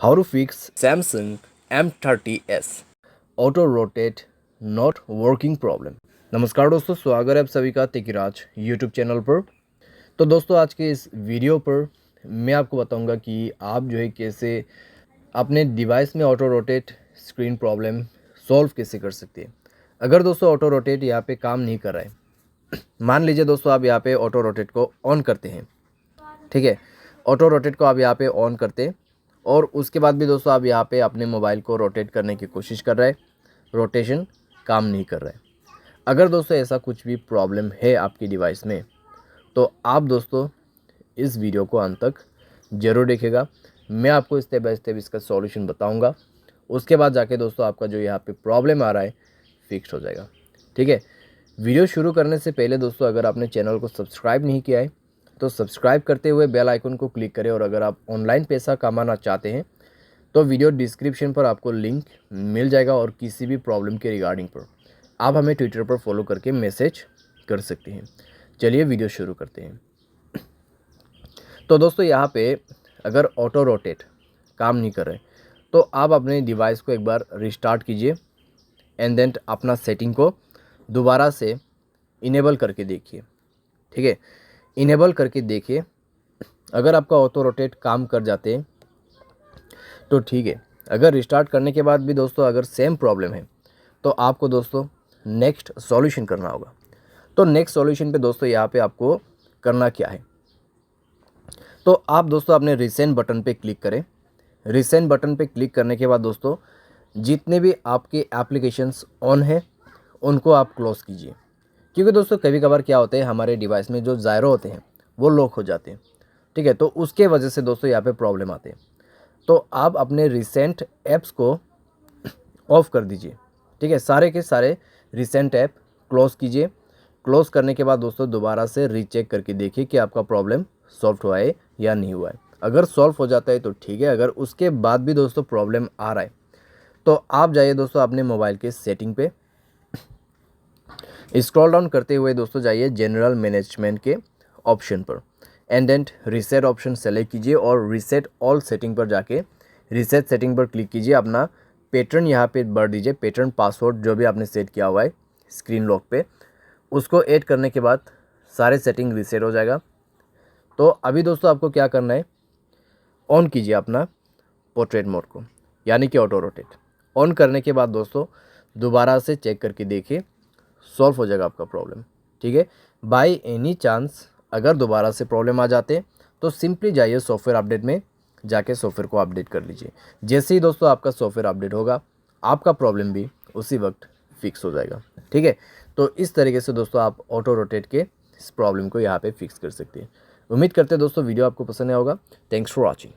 How to fix Samsung M30S Auto Rotate Not Working Problem। नमस्कार दोस्तों, स्वागत है आप सभी का तेकीराज यूट्यूब चैनल पर। तो दोस्तों, आज के इस वीडियो पर मैं आपको बताऊंगा कि आप जो है कैसे अपने डिवाइस में auto rotate screen problem solve कैसे कर सकते हैं। अगर दोस्तों ऑटो रोटेट यहाँ पे काम नहीं कर रहा है, मान लीजिए दोस्तों आप यहाँ पे ऑटो रोटेट को ऑन करते हैं, ठीक है, ऑटो रोटेट को आप यहाँ पे ऑन करते हैं और उसके बाद भी दोस्तों आप यहाँ पे अपने मोबाइल को रोटेट करने की कोशिश कर रहे हैं, रोटेशन काम नहीं कर रहा है। अगर दोस्तों ऐसा कुछ भी प्रॉब्लम है आपकी डिवाइस में, तो आप दोस्तों इस वीडियो को अंत तक ज़रूर देखेगा। मैं आपको स्टेप बाय स्टेप इसका सॉल्यूशन बताऊंगा। उसके बाद जाके दोस्तों आपका जो यहाँ पे प्रॉब्लम आ रहा है फिक्स हो जाएगा, ठीक है। वीडियो शुरू करने से पहले दोस्तों, अगर आपने चैनल को सब्सक्राइब नहीं किया है तो सब्सक्राइब करते हुए बेल आइकन को क्लिक करें। और अगर आप ऑनलाइन पैसा कमाना चाहते हैं तो वीडियो डिस्क्रिप्शन पर आपको लिंक मिल जाएगा और किसी भी प्रॉब्लम के रिगार्डिंग पर आप हमें ट्विटर पर फॉलो करके मैसेज कर सकते हैं। चलिए वीडियो शुरू करते हैं। तो दोस्तों यहाँ पे अगर ऑटो रोटेट काम नहीं कर रहे तो आप अपने डिवाइस को एक बार रिस्टार्ट कीजिए एंड देन अपना सेटिंग को दोबारा से इनेबल करके देखिए, ठीक है। इनेबल करके देखिए, अगर आपका ऑटो रोटेट काम कर जाते हैं तो ठीक है। अगर रिस्टार्ट करने के बाद भी दोस्तों अगर सेम प्रॉब्लम है तो आपको दोस्तों नेक्स्ट सॉल्यूशन करना होगा। तो नेक्स्ट सॉल्यूशन पे दोस्तों यहाँ पे आपको करना क्या है, तो आप दोस्तों अपने रिसेंट बटन पे क्लिक करें। रिसेंट बटन पे क्लिक करने के बाद दोस्तों जितने भी आपके एप्लीकेशंस ऑन है उनको आप क्लोज़ कीजिए, क्योंकि दोस्तों कभी कभार क्या होता है हमारे डिवाइस में जो ज़ायरो होते हैं वो लॉक हो जाते हैं, ठीक है। तो उसके वजह से दोस्तों यहाँ पे प्रॉब्लम आते हैं। तो आप अपने रिसेंट ऐप्स को ऑफ़ कर दीजिए, ठीक है। सारे के सारे रिसेंट ऐप क्लोज़ कीजिए। क्लोज़ करने के बाद दोस्तों दोबारा से रीचेक करके देखिए कि आपका प्रॉब्लम सॉल्व हुआ है या नहीं हुआ है। अगर सॉल्व हो जाता है तो ठीक है। अगर उसके बाद भी दोस्तों प्रॉब्लम आ रहा है तो आप जाइए दोस्तों अपने मोबाइल के सेटिंग पे, स्क्रॉल डाउन करते हुए दोस्तों जाइए जनरल मैनेजमेंट के ऑप्शन पर and then reset option select कीजिए और रीसेट ऑल सेटिंग पर जाके रीसेट सेटिंग पर क्लिक कीजिए। अपना पैटर्न यहाँ पे भर दीजिए, पैटर्न पासवर्ड जो भी आपने सेट किया हुआ है स्क्रीन लॉक पे, उसको ऐड करने के बाद सारे सेटिंग रीसेट हो जाएगा। तो अभी दोस्तों आपको क्या करना है, ऑन कीजिए अपना पोर्ट्रेट मोड को, यानी कि ऑटो रोटेट। ऑन करने के बाद दोस्तों दोबारा से चेक करके देखिए, सॉल्व हो जाएगा आपका प्रॉब्लम, ठीक है। बाय एनी चांस अगर दोबारा से प्रॉब्लम आ जाते तो सिंपली जाइए सॉफ्टवेयर अपडेट में, जाके सॉफ्टवेयर को अपडेट कर लीजिए। जैसे ही दोस्तों आपका सॉफ्टवेयर अपडेट होगा आपका प्रॉब्लम भी उसी वक्त फिक्स हो जाएगा, ठीक है। तो इस तरीके से दोस्तों आप ऑटो रोटेट के इस प्रॉब्लम को यहाँ पे फिक्स कर सकते हैं। उम्मीद करते हैं दोस्तों वीडियो आपको पसंद आया होगा। Thanks for watching.